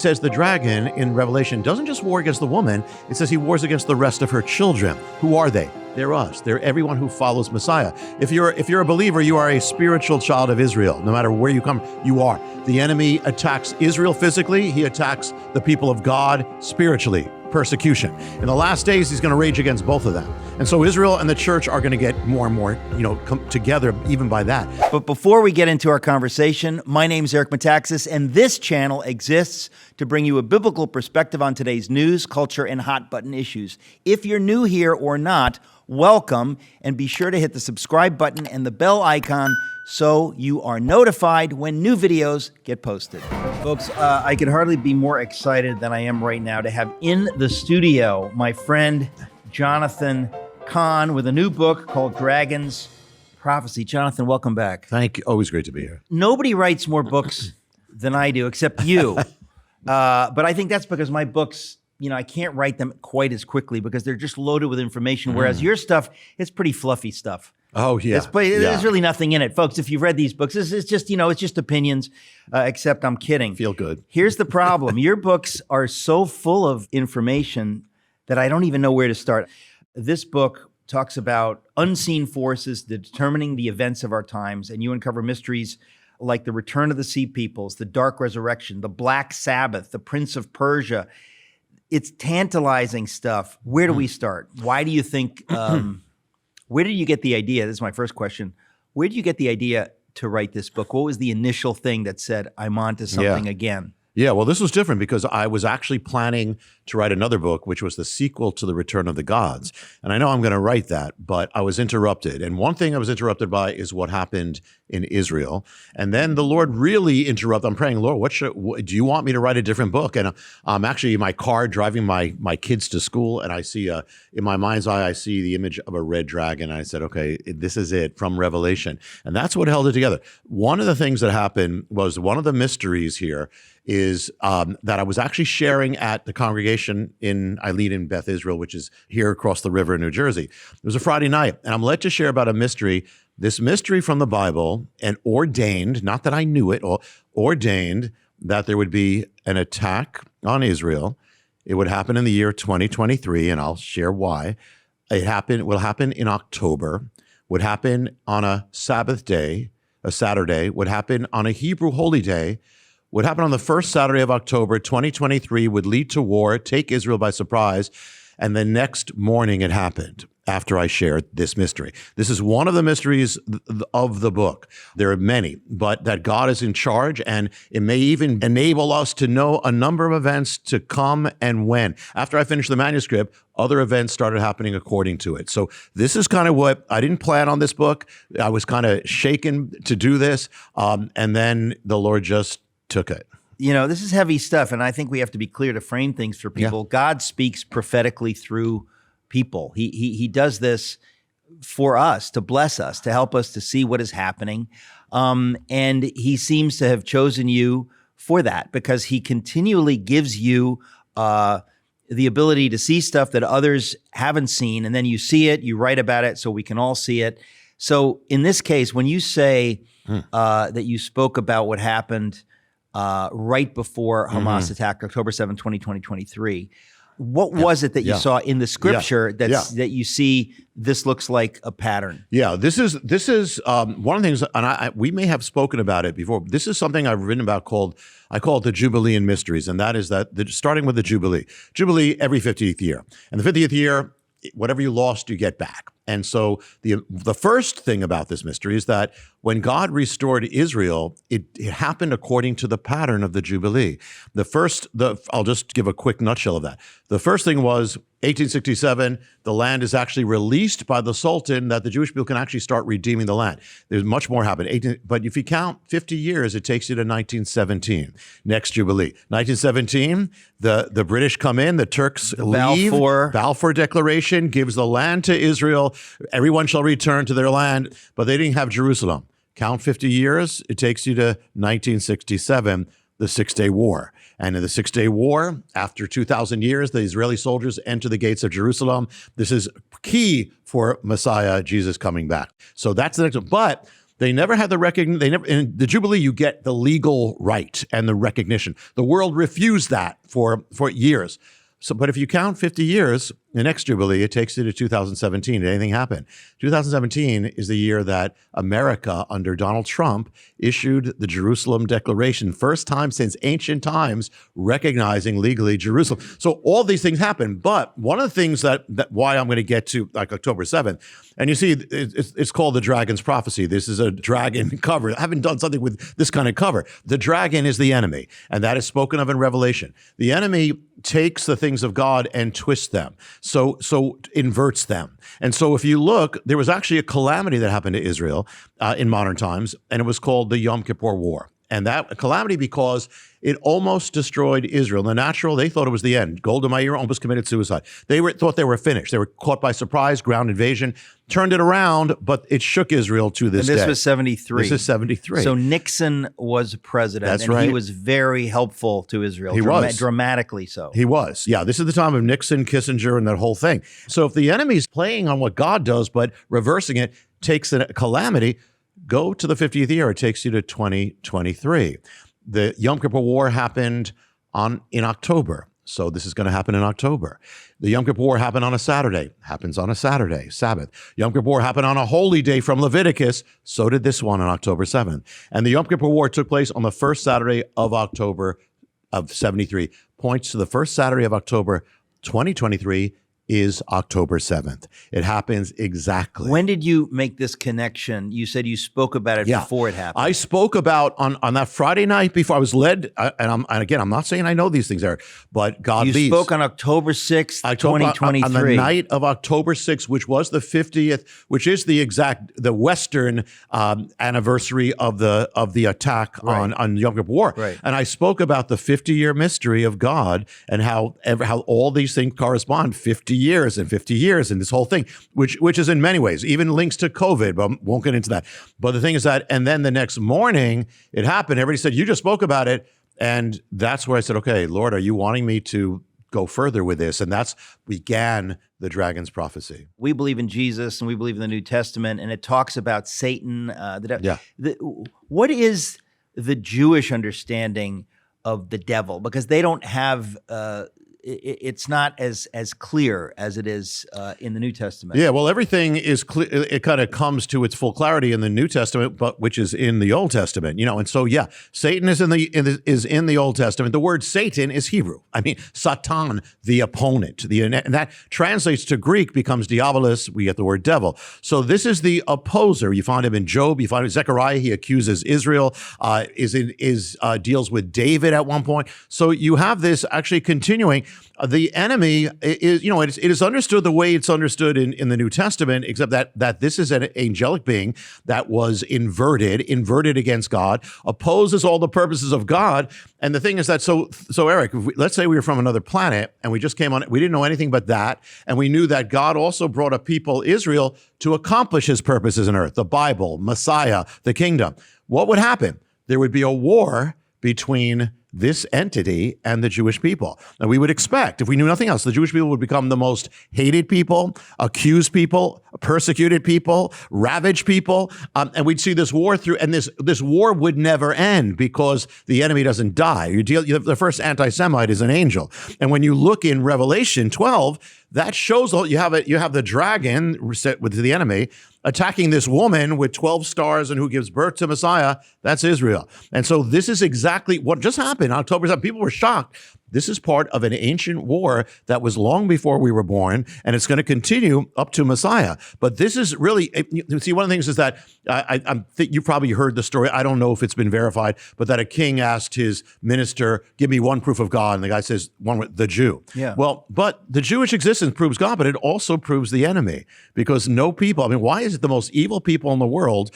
Says the dragon in Revelation doesn't just war against the woman, it says he wars against the rest of her children. Who are they? They're us. They're everyone who follows Messiah. If you're a believer, you are a spiritual child of Israel. No matter where you come, you are. The enemy attacks Israel physically. He attacks the people of God spiritually. Persecution. In the last days, he's going to rage against both of them. And so Israel and the church are going to get more and more, come together even by that. But before we get into our conversation, my name's Eric Metaxas, and this channel exists to bring you a biblical perspective on today's news, culture, and hot button issues. If you're new here or not, welcome, and be sure to hit the subscribe button and the bell icon so you are notified when new videos get posted. Folks, I could hardly be more excited than I am right now to have in the studio my friend Jonathan Cahn with a new book called Dragon's Prophecy. Jonathan, welcome back. Thank you. Always great to be here. Nobody writes more books than I do, except you. But I think that's because my books, I can't write them quite as quickly because they're just loaded with information, whereas your stuff, it's pretty fluffy stuff. Oh, yeah. There's really nothing in it. Folks, if you've read these books, it's just, it's just opinions, except I'm kidding. Feel good. Here's the problem. Your books are so full of information that I don't even know where to start. This book talks about unseen forces determining the events of our times, and you uncover mysteries like the return of the Sea Peoples, the Dark Resurrection, the Black Sabbath, the Prince of Persia. It's tantalizing stuff. Where do we start? Why do you think... where did you get the idea? This is my first question. Where did you get the idea to write this book? What was the initial thing that said, I'm on to something again? Yeah, well, this was different because I was actually planning to write another book, which was the sequel to The Return of the Gods. And I know I'm going to write that, but I was interrupted. And one thing I was interrupted by is what happened in Israel. And then the Lord really interrupted. I'm praying, Lord, do you want me to write a different book? And I'm actually in my car driving my kids to school, and I see, in my mind's eye, I see the image of a red dragon. And I said, okay, this is it from Revelation. And that's what held it together. One of the things that happened was one of the mysteries here is that I was actually sharing at the congregation I lead in Beth Israel, which is here across the river in New Jersey. It was a Friday night, and I'm led to share about a mystery, this mystery from the Bible, and ordained, not that I knew it, ordained that there would be an attack on Israel. It would happen in the year 2023, and I'll share why. Will happen in October, would happen on a Sabbath day, a Saturday, would happen on a Hebrew holy day, would happen on the first Saturday of October, 2023, would lead to war, take Israel by surprise, and the next morning it happened after I shared this mystery. This is one of the mysteries of the book. There are many, but that God is in charge, and it may even enable us to know a number of events to come and when. After I finished the manuscript, other events started happening according to it. So this is kind of what, I didn't plan on this book. I was kind of shaken to do this, and then the Lord just took it. This is heavy stuff, and I think we have to be clear to frame things for people. Yeah. God speaks prophetically through people. He does this for us, to bless us, to help us to see what is happening. And he seems to have chosen you for that because he continually gives you the ability to see stuff that others haven't seen, and then you see it, you write about it so we can all see it. So in this case, when you say that you spoke about what happened right before Hamas attacked October 7, 2023. What was it that you saw in the scripture that you see this looks like a pattern? Yeah, this is one of the things, and we may have spoken about it before. This is something I've written about I call it the Jubilee and Mysteries, and that is starting with the Jubilee. Jubilee every 50th year. And the 50th year, whatever you lost, you get back. And so the first thing about this mystery is that when God restored Israel, it happened according to the pattern of the Jubilee. I'll just give a quick nutshell of that. The first thing was 1867, the land is actually released by the Sultan that the Jewish people can actually start redeeming the land. There's much more happened. But if you count 50 years, it takes you to 1917, next Jubilee. 1917, the British come in, the Turks leave. Balfour Declaration gives the land to Israel. Everyone shall return to their land, but they didn't have Jerusalem. Count 50 years, it takes you to 1967, the Six-Day War. And in the Six-Day War, after 2,000 years, the Israeli soldiers enter the gates of Jerusalem. This is key for Messiah, Jesus, coming back. So that's the next one. But They never had the recognition. In the Jubilee, you get the legal right and the recognition. The world refused that for years. So, but if you count 50 years, the next Jubilee, it takes you to 2017. Did anything happen? 2017 is the year that America, under Donald Trump, issued the Jerusalem Declaration. First time since ancient times recognizing legally Jerusalem. So all these things happen. But one of the things that why I'm going to get to like October 7th, and you see, it's called the Dragon's Prophecy. This is a dragon cover. I haven't done something with this kind of cover. The dragon is the enemy, and that is spoken of in Revelation. The enemy takes the things of God and twists them. So inverts them. And so if you look, there was actually a calamity that happened to Israel in modern times, and it was called the Yom Kippur War. And that a calamity because it almost destroyed Israel. In the natural, they thought it was the end. Golda Meir almost committed suicide. They thought they were finished. They were caught by surprise, ground invasion, turned it around, but it shook Israel to this day. And this was 73. This is 73. So Nixon was president. That's and right. He was very helpful to Israel. He was. Dramatically so. He was. Yeah, this is the time of Nixon, Kissinger, and that whole thing. So if the enemy's playing on what God does, but reversing it takes a calamity, go to the 50th year. It takes you to 2023. The Yom Kippur War happened in October. So this is going to happen in October. The Yom Kippur War happened on a Saturday. Happens on a Saturday, Sabbath. Yom Kippur War happened on a holy day from Leviticus. So did this one on October 7th. And the Yom Kippur War took place on the first Saturday of October of 73. Points to the first Saturday of October 2023 is October 7th. It happens exactly. When did you make this connection? You said you spoke about it before it happened. I spoke about on that Friday night before I was led, and again, I'm not saying I know these things, Eric, but God You spoke on October 6th, 2023. On the night of October 6th, which was the 50th, which is the Western anniversary of the attack on Yom Kippur War. Right. And I spoke about the 50-year mystery of God and how all these things correspond, 50 years and 50 years and this whole thing, which is in many ways, even links to COVID, but won't get into that. But the thing is that, and then the next morning it happened. Everybody said, you just spoke about it. And that's where I said, okay, Lord, are you wanting me to go further with this? And that's began the dragon's prophecy. We believe in Jesus and we believe in the New Testament, and it talks about Satan. What is the Jewish understanding of the devil? Because they don't have it's not as clear as it is in the New Testament. Yeah, well, everything is clear. It kind of comes to its full clarity in the New Testament, but which is in the Old Testament, And so, yeah, Satan is in the Old Testament. The word Satan is Hebrew. I mean, Satan, the opponent. And that translates to Greek, becomes diabolos. We get the word devil. So this is the opposer. You find him in Job. You find him in Zechariah. He accuses Israel. Deals with David at one point. So you have this actually continuing. The enemy is, it is understood the way it's understood in the New Testament, except that this is an angelic being that was inverted against God, opposes all the purposes of God. And the thing is that, so Eric, let's say we were from another planet and we just came on, we didn't know anything but that. And we knew that God also brought a people, Israel, to accomplish his purposes on earth, the Bible, Messiah, the kingdom. What would happen? There would be a war between this entity and the Jewish people. And we would expect, if we knew nothing else, the Jewish people would become the most hated people, accused people, persecuted people, ravaged people. And we'd see this war through, and this war would never end because the enemy doesn't die. The first anti-Semite is an angel. And when you look in Revelation 12, that shows you have the dragon set with the enemy attacking this woman with 12 stars and who gives birth to Messiah. That's Israel. And so this is exactly what just happened on October 7th. People were shocked. This is part of an ancient war that was long before we were born, and it's going to continue up to Messiah. But this is really, see, one of the things is that I think you probably heard the story. I don't know if it's been verified, but that a king asked his minister, give me one proof of God. And the guy says, the Jew. Yeah. Well, but the Jewish existence proves God, but it also proves the enemy, because no people, why is it the most evil people in the world,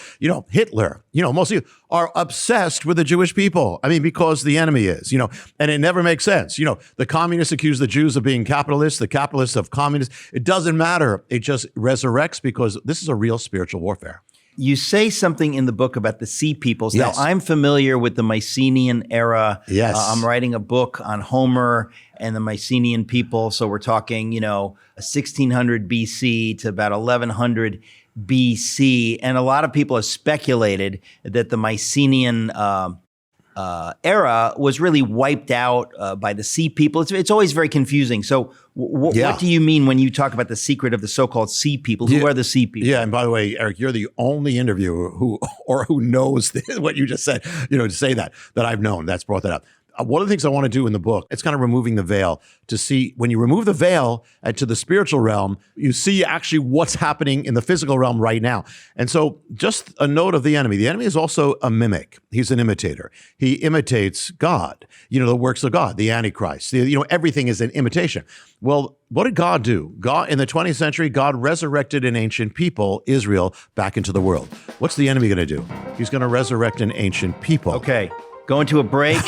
Hitler, most of you are obsessed with the Jewish people. Because the enemy is, and it never makes sense. The communists accuse the Jews of being capitalists, the capitalists of communists. It doesn't matter. It just resurrects because this is a real spiritual warfare. You say something in the book about the Sea Peoples. Yes. Now, I'm familiar with the Mycenaean era. Yes. I'm writing a book on Homer and the Mycenaean people. So we're talking, 1600 BC to about 1100 BC. And a lot of people have speculated that the Mycenaean era was really wiped out by the Sea People. It's always very confusing. So what do you mean when you talk about the secret of the so-called Sea People? Who are the Sea People? Yeah, and by the way, Eric, you're the only interviewer who knows what you just said, to say that I've known. That's brought that up. One of the things I want to do in the book, it's kind of removing the veil to see when you remove the veil to the spiritual realm, you see actually what's happening in the physical realm right now. And so just a note of the enemy. The enemy is also a mimic. He's an imitator. He imitates God, the works of God, the Antichrist. Everything is an imitation. Well, what did God do? God, in the 20th century, God resurrected an ancient people, Israel, back into the world. What's the enemy going to do? He's going to resurrect an ancient people. Okay, going to a break.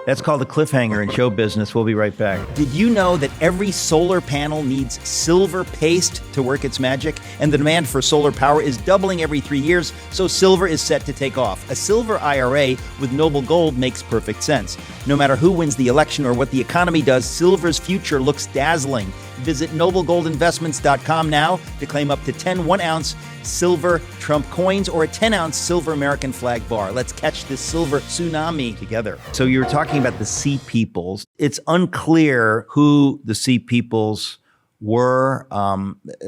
That's called a cliffhanger in show business. We'll be right back. Did you know that every solar panel needs silver paste to work its magic? And the demand for solar power is doubling every 3 years, so silver is set to take off. A silver IRA with Noble Gold makes perfect sense. No matter who wins the election or what the economy does, silver's future looks dazzling. Visit noblegoldinvestments.com now to claim up to 10 1-ounce silver Trump coins or a 10-ounce silver American flag bar. Let's catch this silver tsunami together. So you're talking about the Sea Peoples. It's unclear who the Sea Peoples were.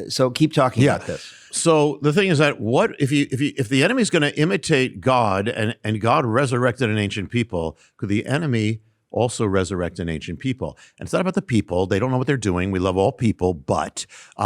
So keep talking about this. So the thing is that what if the enemy is going to imitate God and God resurrected an ancient people, could the enemy also resurrect an ancient people? And it's not about the people. They don't know what they're doing. We love all people, but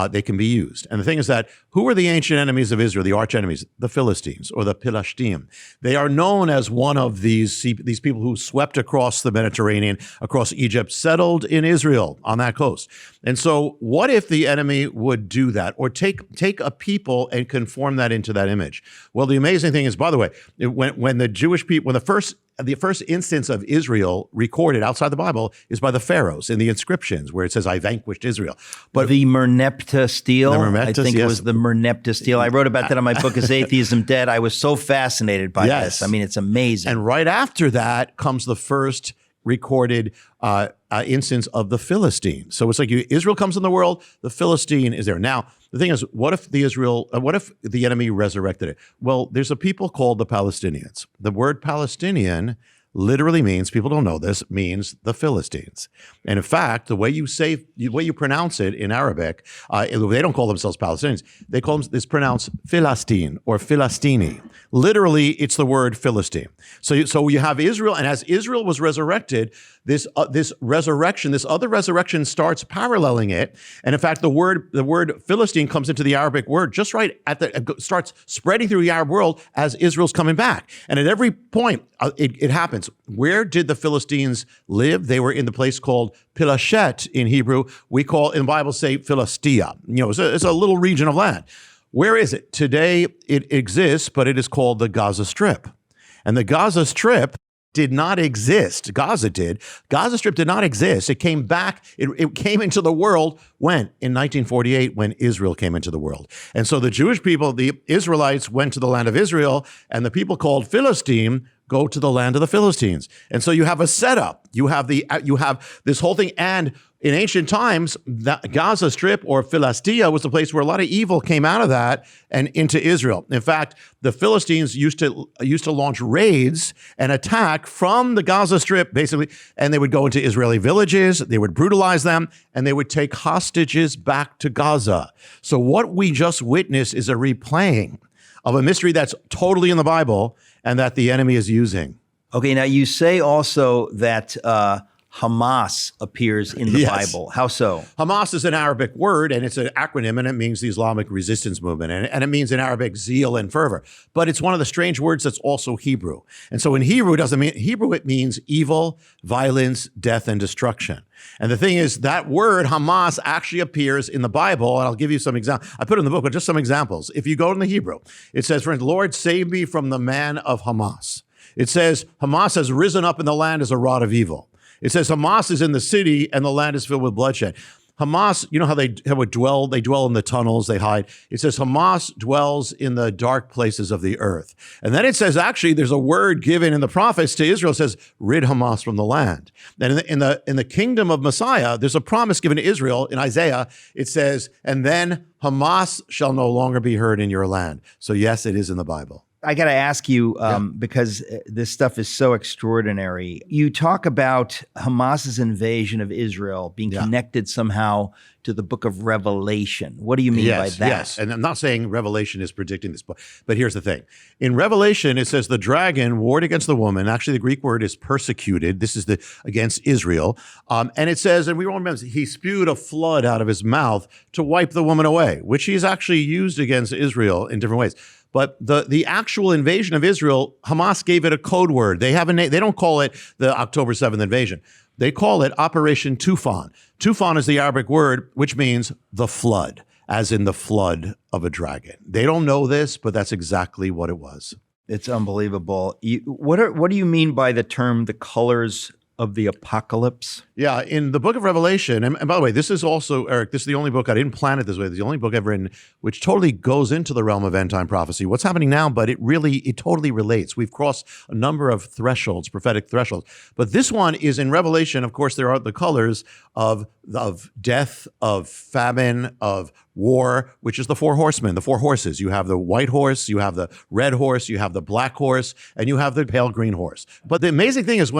they can be used. And the thing is that who are the ancient enemies of Israel, the arch enemies? The Philistines or the Pilashtim. They are known as one of these people who swept across the Mediterranean, across Egypt, settled in Israel on that coast. And so what if the enemy would do that or take a people and conform that into that image? Well, the amazing thing is, by the way, when the Jewish people, the first instance of Israel recorded outside the Bible is by the pharaohs in the inscriptions where it says, I vanquished Israel. But the Merneptah stele, I think it was the Merneptah stele. I wrote about that in my book, Is Atheism Dead? I was so fascinated by this. I mean, it's amazing. And right after that comes the first recorded instance of the Philistine. So it's like Israel comes in the world, the Philistine is there. Now, the thing is, what if the enemy resurrected it? Well, there's a people called the Palestinians. The word Palestinian literally means, people don't know this, means the Philistines. And in fact, the way you pronounce it in Arabic, they don't call themselves Palestinians. They call them, it's pronounced Philistine or Philistini. Literally, it's the word Philistine. So you have Israel, and as Israel was resurrected, this other resurrection starts paralleling it. And in fact, the word Philistine comes into the Arabic word just right starts spreading through the Arab world as Israel's coming back. And at every point, it happens. Where did the Philistines live? They were in the place called Pilashet in Hebrew. We call, in the Bible, say Philistia. It's a little region of land. Where is it? Today, it exists, but it is called the Gaza Strip. And the Gaza Strip did not exist. Gaza did. Gaza Strip did not exist. It came back. It came into the world when? In 1948, when Israel came into the world. And so the Jewish people, the Israelites, went to the land of Israel, and the people called Philistine go to the land of the Philistines. And so you have a setup. You have this whole thing. And in ancient times, the Gaza Strip or Philistia was the place where a lot of evil came out of that and into Israel. In fact, the Philistines used to launch raids and attack from the Gaza Strip, basically, and they would go into Israeli villages, they would brutalize them, and they would take hostages back to Gaza. So what we just witnessed is a replaying of a mystery that's totally in the Bible and that the enemy is using. Okay, now you say also that Hamas appears in the Bible. How so? Hamas is an Arabic word, and it's an acronym, and it means the Islamic resistance movement, and it means in Arabic zeal and fervor. But it's one of the strange words that's also Hebrew. And so in Hebrew, it means evil, violence, death, and destruction. And the thing is, that word Hamas actually appears in the Bible, and I'll give you some examples. I put it in the book, but just some examples. If you go in the Hebrew, it says, for instance, Lord, save me from the man of Hamas. It says, Hamas has risen up in the land as a rod of evil. It says Hamas is in the city and the land is filled with bloodshed. Hamas, you know how they dwell in the tunnels, they hide. It says Hamas dwells in the dark places of the earth. And then it says, actually, there's a word given in the prophets to Israel. It says, rid Hamas from the land. And in the kingdom of Messiah, there's a promise given to Israel in Isaiah. It says, and then Hamas shall no longer be heard in your land. So yes, it is in the Bible. I got to ask you, because this stuff is so extraordinary. You talk about Hamas's invasion of Israel being connected somehow to the book of Revelation. What do you mean by that? Yes, and I'm not saying Revelation is predicting this book, but here's the thing. In Revelation, it says the dragon warred against the woman. Actually, the Greek word is persecuted. This is against Israel. And it says, and we all remember, he spewed a flood out of his mouth to wipe the woman away, which he's actually used against Israel in different ways. But the actual invasion of Israel, Hamas gave it a code word. They have a name. They don't call it the October 7th invasion. They call it Operation Tufan. Tufan is the Arabic word, which means the flood, as in the flood of a dragon. They don't know this, but that's exactly what it was. It's unbelievable. What do you mean by the term the colors of the apocalypse? Yeah, in the book of Revelation, and by the way, this is also, Eric, this is the only book, I didn't plan it this way, it's the only book I've written which totally goes into the realm of end-time prophecy. What's happening now, but it totally relates. We've crossed a number of thresholds, prophetic thresholds. But this one is in Revelation. Of course, there are the colors of death, of famine, of war, which is the four horsemen, the four horses. You have the white horse, you have the red horse, you have the black horse, and you have the pale green horse. But the amazing thing is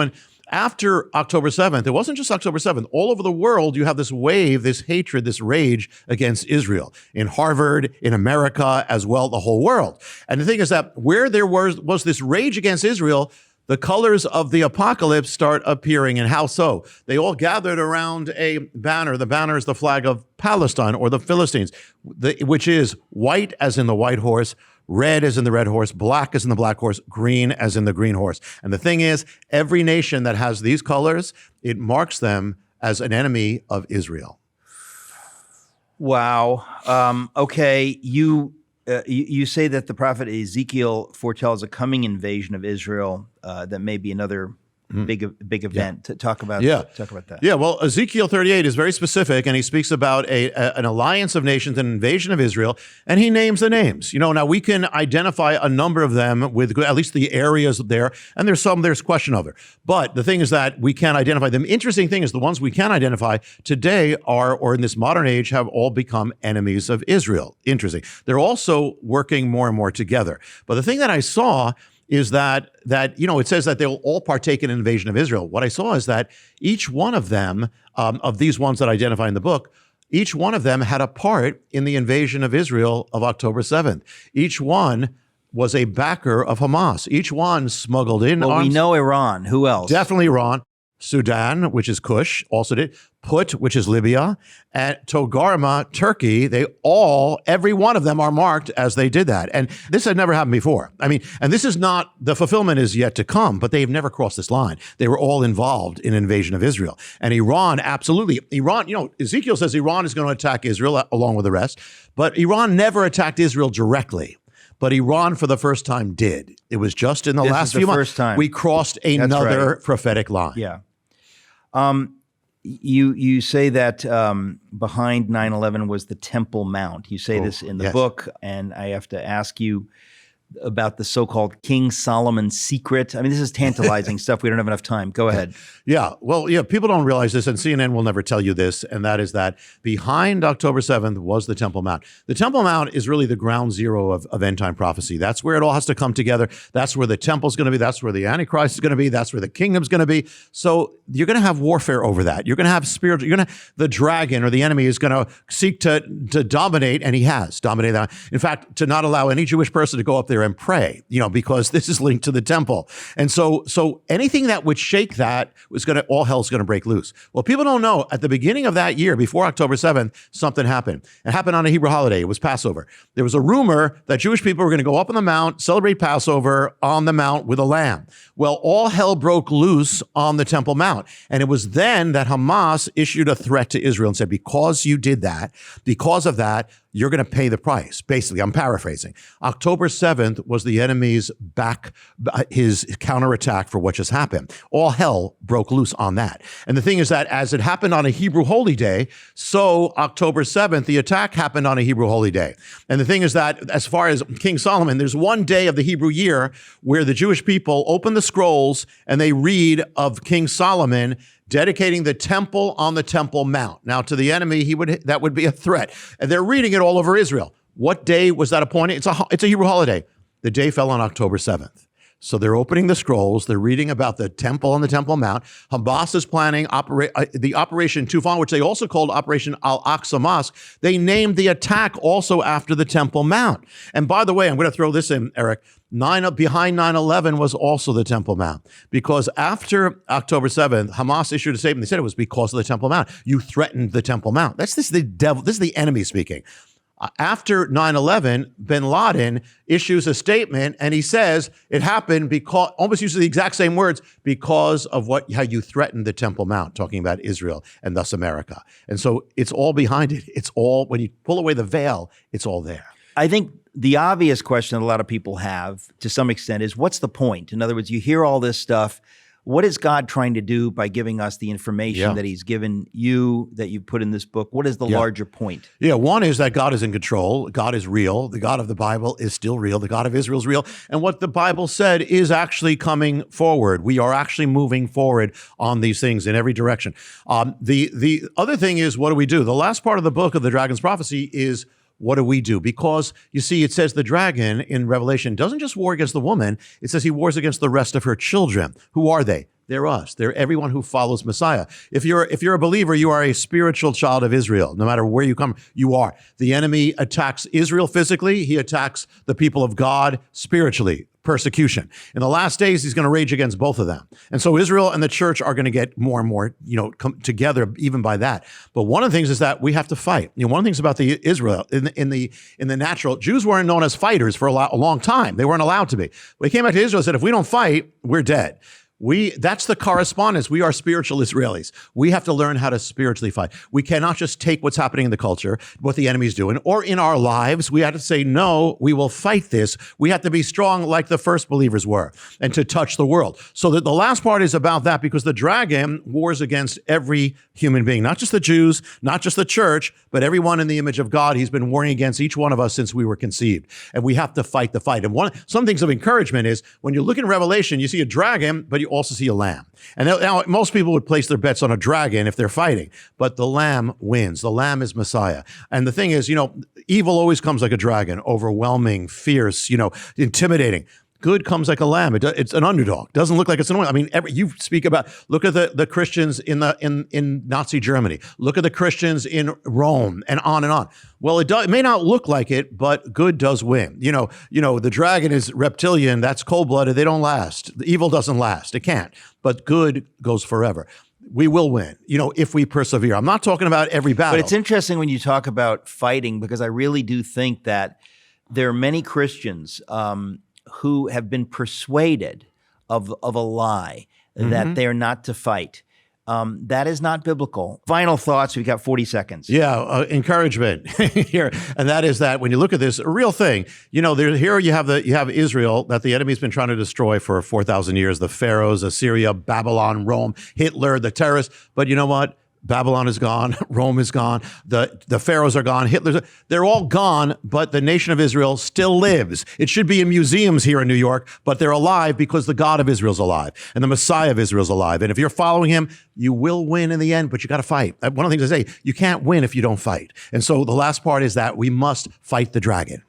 after October 7th, it wasn't just October 7th. All over the world, you have this wave, this hatred, this rage against Israel. In Harvard, in America, as well, the whole world. And the thing is that where there was this rage against Israel, the colors of the apocalypse start appearing. And how so? They all gathered around a banner. The banner is the flag of Palestine or the Philistines, which is white as in the white horse, red as in the red horse, black as in the black horse, green as in the green horse. And the thing is, every nation that has these colors, it marks them as an enemy of Israel. Wow. Okay. You say that the prophet Ezekiel foretells a coming invasion of Israel that may be another big event. Talk about that. Yeah, well, Ezekiel 38 is very specific, and he speaks about an alliance of nations, an invasion of Israel, and he names the names. Now we can identify a number of them with at least the areas there, and there's question of it. But the thing is that we can't identify them. Interesting thing is the ones we can identify today or in this modern age, have all become enemies of Israel. Interesting. They're also working more and more together. But the thing that I saw is that it says that they'll all partake in an invasion of Israel. What I saw is that each one of them, of these ones that I identify in the book, each one of them had a part in the invasion of Israel of October 7th. Each one was a backer of Hamas. Each one smuggled in arms. Well, we know Iran. Who else? Definitely Iran. Sudan, which is Kush, also did. Put, which is Libya, and Togarma, Turkey, every one of them are marked as they did that. And this had never happened before. I mean, and this is not, the fulfillment is yet to come, but they've never crossed this line. They were all involved in invasion of Israel. And Iran, absolutely. Iran, Ezekiel says Iran is going to attack Israel along with the rest, but Iran never attacked Israel directly. But Iran, for the first time, did. It was just in the last few months. First time. We crossed another prophetic line. Yeah. You say that behind 9/11 was the Temple Mount. You say this in the book, and I have to ask you about the so-called King Solomon's secret. I mean, this is tantalizing stuff. We don't have enough time. Go ahead. Yeah. Well, people don't realize this, and CNN will never tell you this, and that is that behind October 7th was the Temple Mount. The Temple Mount is really the ground zero of end-time prophecy. That's where it all has to come together. That's where the temple's going to be. That's where the Antichrist is going to be. That's where the kingdom's going to be. So you're going to have warfare over that. You're going to have the dragon or the enemy is going to seek to dominate, and he has dominated that. In fact, to not allow any Jewish person to go up there and pray, because this is linked to the temple. And so anything that would shake that all hell's going to break loose. Well, people don't know, at the beginning of that year, before October 7th, something happened. It happened on a Hebrew holiday. It was Passover. There was a rumor that Jewish people were going to go up on the mount, celebrate Passover on the mount with a lamb. Well, all hell broke loose on the Temple Mount. And it was then that Hamas issued a threat to Israel and said, because you did that, because of that, you're going to pay the price. Basically, I'm paraphrasing. October 7th was the enemy's his counterattack for what just happened. All hell broke loose on that. And the thing is that as it happened on a Hebrew holy day, so October 7th, the attack happened on a Hebrew holy day. And the thing is that as far as King Solomon, there's one day of the Hebrew year where the Jewish people open the scrolls and they read of King Solomon dedicating the temple on the Temple Mount. Now, to the enemy, that would be a threat. And they're reading it all over Israel. What day was that appointed? It's a Hebrew holiday. The day fell on October 7th. So they're opening the scrolls. They're reading about the temple on the Temple Mount. Hamas is planning the Operation Tufan, which they also called Operation Al-Aqsa Mosque. They named the attack also after the Temple Mount. And by the way, I'm going to throw this in, Eric. Behind 9/11 was also the Temple Mount, because after October 7th, Hamas issued a statement. They said it was because of the Temple Mount. You threatened the Temple Mount. This is the devil. This is the enemy speaking. After 9/11, bin Laden issues a statement and he says it happened because, almost uses the exact same words, because of how you threatened the Temple Mount, talking about Israel and thus America. And so it's all behind it. It's all, when you pull away the veil, it's all there. I think the obvious question that a lot of people have to some extent is, what's the point? In other words, you hear all this stuff. What is God trying to do by giving us the information that he's given you, that you put in this book? What is the larger point? Yeah, one is that God is in control. God is real. The God of the Bible is still real. The God of Israel is real. And what the Bible said is actually coming forward. We are actually moving forward on these things in every direction. The other thing is, what do we do? The last part of the book of the Dragon's Prophecy is, what do we do? Because, you see, it says the dragon in Revelation doesn't just war against the woman. It says he wars against the rest of her children. Who are they? They're us. They're everyone who follows Messiah. If you're a believer, you are a spiritual child of Israel. No matter where you come, you are. The enemy attacks Israel physically. He attacks the people of God spiritually. Persecution. In the last days, he's going to rage against both of them. And so Israel and the church are going to get more and more, come together even by that. But one of the things is that we have to fight. One of the things about the Israel in the natural, Jews weren't known as fighters for a long time. They weren't allowed to be. They came back to Israel and said, if we don't fight, we're dead. That's the correspondence. We are spiritual Israelis. We have to learn how to spiritually fight. We cannot just take what's happening in the culture, what the enemy's doing, or in our lives. We have to say, no, we will fight this. We have to be strong like the first believers were, and to touch the world. So that the last part is about that, because the dragon wars against every human being, not just the Jews, not just the church, but everyone in the image of God. He's been warring against each one of us since we were conceived. And we have to fight the fight. And some things of encouragement is, when you look in Revelation, you see a dragon, but you also see a lamb. And now most people would place their bets on a dragon if they're fighting, but the lamb wins. The lamb is Messiah. And the thing is, evil always comes like a dragon, overwhelming, fierce, intimidating. Good comes like a lamb. It's an underdog. Doesn't look like it's an anointing. I mean, you speak about, look at the Christians in Nazi Germany. Look at the Christians in Rome, and on and on. Well, it may not look like it, but good does win. The dragon is reptilian. That's cold-blooded. They don't last. The evil doesn't last. It can't. But good goes forever. We will win, if we persevere. I'm not talking about every battle. But it's interesting when you talk about fighting, because I really do think that there are many Christians who have been persuaded of a lie, that they're not to fight. That is not biblical. Final thoughts. We've got 40 seconds. Yeah, encouragement here, and that is that when you look at this, a real thing. Here you have Israel that the enemy's been trying to destroy for 4,000 years. The pharaohs, Assyria, Babylon, Rome, Hitler, the terrorists. But you know what? Babylon is gone. Rome is gone. The pharaohs are gone. They're all gone, but the nation of Israel still lives. It should be in museums here in New York, but they're alive because the God of Israel's alive and the Messiah of Israel's alive. And if you're following him, you will win in the end, but you got to fight. One of the things I say, you can't win if you don't fight. And so the last part is that we must fight the dragon.